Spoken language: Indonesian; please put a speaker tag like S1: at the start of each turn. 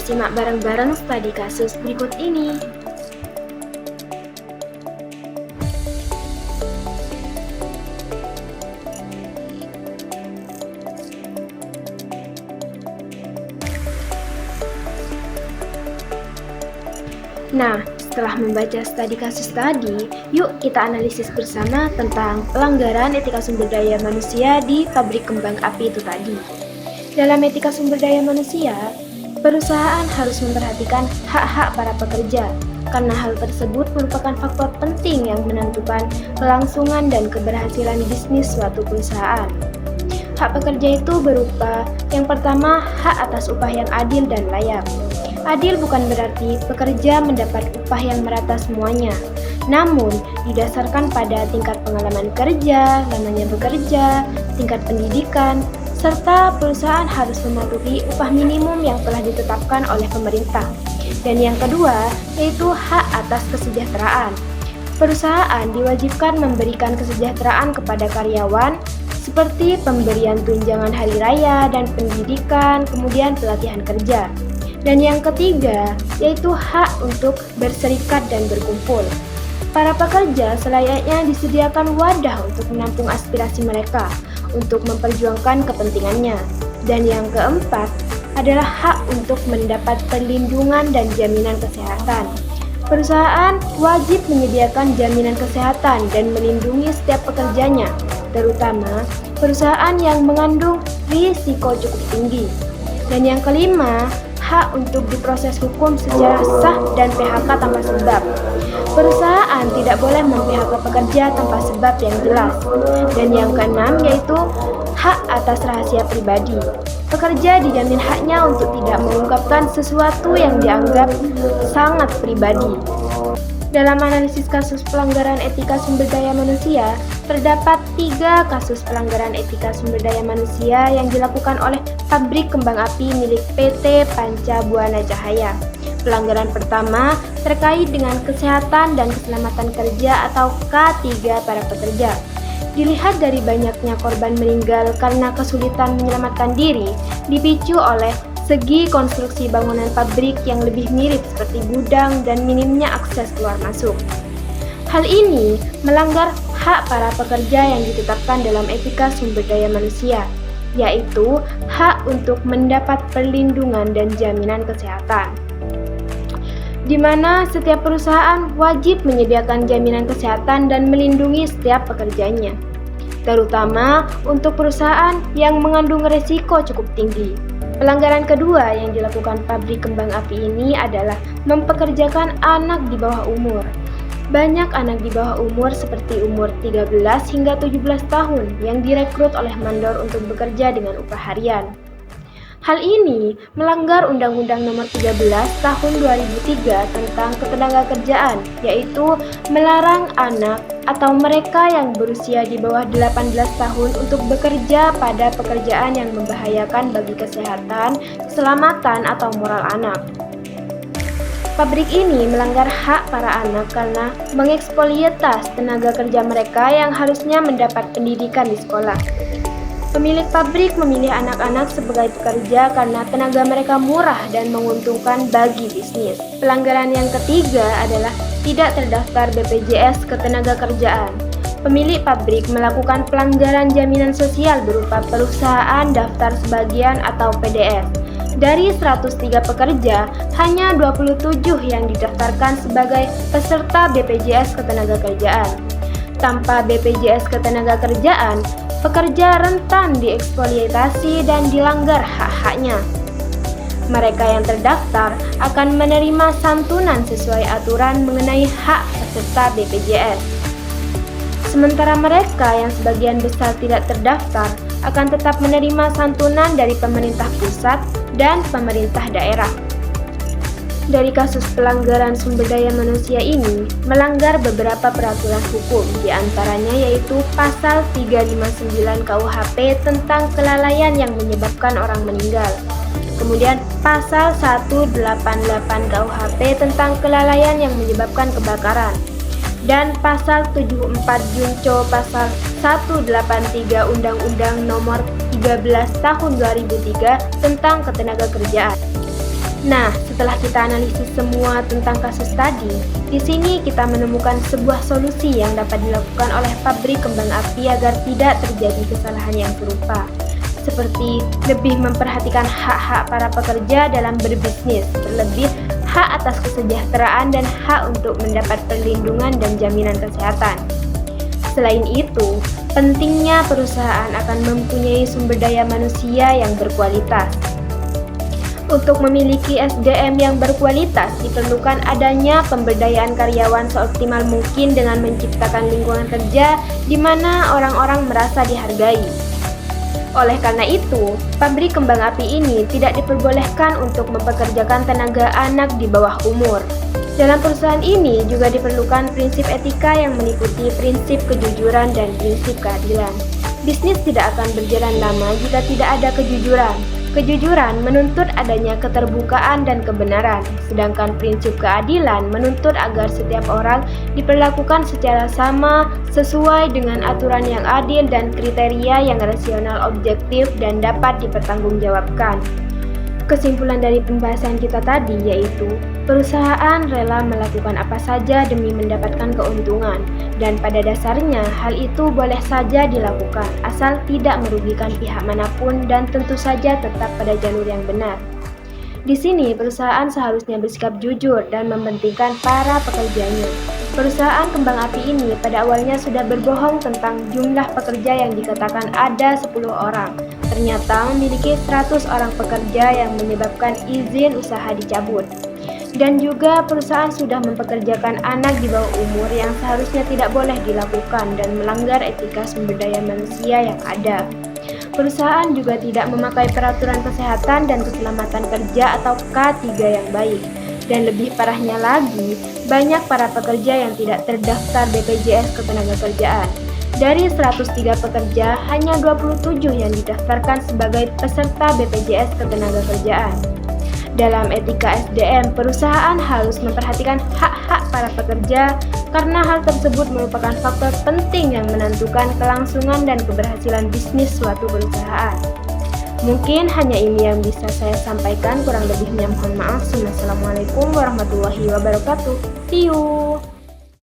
S1: simak bareng-bareng studi kasus berikut ini. Nah, setelah membaca studi kasus tadi, yuk kita analisis bersama tentang pelanggaran etika sumber daya manusia di pabrik kembang api itu tadi. Dalam etika sumber daya manusia, perusahaan harus memperhatikan hak-hak para pekerja, karena hal tersebut merupakan faktor penting yang menentukan kelangsungan dan keberhasilan bisnis suatu perusahaan. Hak pekerja itu berupa, yang pertama, hak atas upah yang adil dan layak. Adil bukan berarti pekerja mendapat upah yang merata semuanya, namun didasarkan pada tingkat pengalaman kerja, lamanya bekerja, tingkat pendidikan, serta perusahaan harus mematuhi upah minimum yang telah ditetapkan oleh pemerintah. Dan yang kedua, yaitu hak atas kesejahteraan. Perusahaan diwajibkan memberikan kesejahteraan kepada karyawan, seperti pemberian tunjangan hari raya dan pendidikan, kemudian pelatihan kerja. Dan yang ketiga, yaitu hak untuk berserikat dan berkumpul. Para pekerja selayaknya disediakan wadah untuk menampung aspirasi mereka, untuk memperjuangkan kepentingannya. Dan yang keempat, adalah hak untuk mendapat perlindungan dan jaminan kesehatan. Perusahaan wajib menyediakan jaminan kesehatan dan melindungi setiap pekerjanya, terutama perusahaan yang mengandung risiko cukup tinggi. Dan yang kelima, hak untuk diproses hukum secara sah dan PHK tanpa sebab. Perusahaan tidak boleh mem-PHK pekerja tanpa sebab yang jelas. Dan yang keenam yaitu hak atas rahasia pribadi. Pekerja dijamin haknya untuk tidak mengungkapkan sesuatu yang dianggap sangat pribadi. Dalam analisis kasus pelanggaran etika sumber daya manusia, terdapat 3 kasus pelanggaran etika sumber daya manusia yang dilakukan oleh pabrik kembang api milik PT Panca Buana Cahaya. Pelanggaran pertama terkait dengan kesehatan dan keselamatan kerja atau K3 para pekerja. Dilihat dari banyaknya korban meninggal karena kesulitan menyelamatkan diri, dipicu oleh segi konstruksi bangunan pabrik yang lebih mirip seperti gudang dan minimnya akses keluar masuk. Hal ini melanggar hak para pekerja yang ditetapkan dalam etika sumber daya manusia, yaitu hak untuk mendapat perlindungan dan jaminan kesehatan, di mana setiap perusahaan wajib menyediakan jaminan kesehatan dan melindungi setiap pekerjanya, terutama untuk perusahaan yang mengandung risiko cukup tinggi. Pelanggaran kedua yang dilakukan pabrik kembang api ini adalah mempekerjakan anak di bawah umur. Banyak anak di bawah umur seperti umur 13 hingga 17 tahun yang direkrut oleh mandor untuk bekerja dengan upah harian. Hal ini melanggar Undang-Undang Nomor 13 Tahun 2003 tentang Ketenagakerjaan, yaitu melarang anak atau mereka yang berusia di bawah 18 tahun untuk bekerja pada pekerjaan yang membahayakan bagi kesehatan, keselamatan, atau moral anak. Pabrik ini melanggar hak para anak karena mengeksploritas tenaga kerja mereka yang harusnya mendapat pendidikan di sekolah. Pemilik pabrik memilih anak-anak sebagai pekerja karena tenaga mereka murah dan menguntungkan bagi bisnis. Pelanggaran yang ketiga adalah tidak terdaftar BPJS Ketenagakerjaan. Pemilik pabrik melakukan pelanggaran jaminan sosial berupa perusahaan daftar sebagian atau PDS. Dari 103 pekerja, hanya 27 yang didaftarkan sebagai peserta BPJS Ketenagakerjaan. Tanpa BPJS Ketenagakerjaan, pekerja rentan dieksploitasi dan dilanggar hak-haknya. Mereka yang terdaftar akan menerima santunan sesuai aturan mengenai hak peserta BPJS. Sementara mereka yang sebagian besar tidak terdaftar akan tetap menerima santunan dari pemerintah pusat dan pemerintah daerah. Dari kasus pelanggaran sumber daya manusia ini melanggar beberapa peraturan hukum, diantaranya yaitu Pasal 359 KUHP tentang kelalaian yang menyebabkan orang meninggal. Kemudian Pasal 188 KUHP tentang kelalaian yang menyebabkan kebakaran. Dan Pasal 74 Junco Pasal 183 Undang-Undang Nomor 13 Tahun 2003 tentang Ketenagakerjaan. Nah, setelah kita analisis semua tentang kasus tadi, di sini kita menemukan sebuah solusi yang dapat dilakukan oleh pabrik kembang api agar tidak terjadi kesalahan yang serupa, seperti lebih memperhatikan hak-hak para pekerja dalam berbisnis, terlebih hak atas kesejahteraan dan hak untuk mendapat perlindungan dan jaminan kesehatan. Selain itu, pentingnya perusahaan akan mempunyai sumber daya manusia yang berkualitas. Untuk memiliki SDM yang berkualitas, diperlukan adanya pemberdayaan karyawan seoptimal mungkin dengan menciptakan lingkungan kerja di mana orang-orang merasa dihargai. Oleh karena itu, pabrik kembang api ini tidak diperbolehkan untuk mempekerjakan tenaga anak di bawah umur. Dalam perusahaan ini juga diperlukan prinsip etika yang meliputi prinsip kejujuran dan prinsip keadilan. Bisnis tidak akan berjalan lama jika tidak ada kejujuran. Kejujuran menuntut adanya keterbukaan dan kebenaran, sedangkan prinsip keadilan menuntut agar setiap orang diperlakukan secara sama sesuai dengan aturan yang adil dan kriteria yang rasional, objektif, dan dapat dipertanggungjawabkan. Kesimpulan dari pembahasan kita tadi yaitu, perusahaan rela melakukan apa saja demi mendapatkan keuntungan, dan pada dasarnya hal itu boleh saja dilakukan, asal tidak merugikan pihak manapun dan tentu saja tetap pada jalur yang benar. Di sini, perusahaan seharusnya bersikap jujur dan mementingkan para pekerjanya. Perusahaan kembang api ini pada awalnya sudah berbohong tentang jumlah pekerja yang dikatakan ada 10 orang. Ternyata memiliki 100 orang pekerja yang menyebabkan izin usaha dicabut. Dan juga perusahaan sudah mempekerjakan anak di bawah umur yang seharusnya tidak boleh dilakukan dan melanggar etika sumber daya manusia yang ada. Perusahaan juga tidak memakai peraturan kesehatan dan keselamatan kerja atau K3 yang baik. Dan lebih parahnya lagi, banyak para pekerja yang tidak terdaftar BPJS Ketenagakerjaan. Dari 103 pekerja, hanya 27 yang didaftarkan sebagai peserta BPJS Ketenagakerjaan. Dalam etika SDM, perusahaan harus memperhatikan hak-hak para pekerja karena hal tersebut merupakan faktor penting yang menentukan kelangsungan dan keberhasilan bisnis suatu perusahaan. Mungkin hanya ini yang bisa saya sampaikan, kurang lebihnya mohon maaf. Wassalamualaikum warahmatullahi wabarakatuh. See you.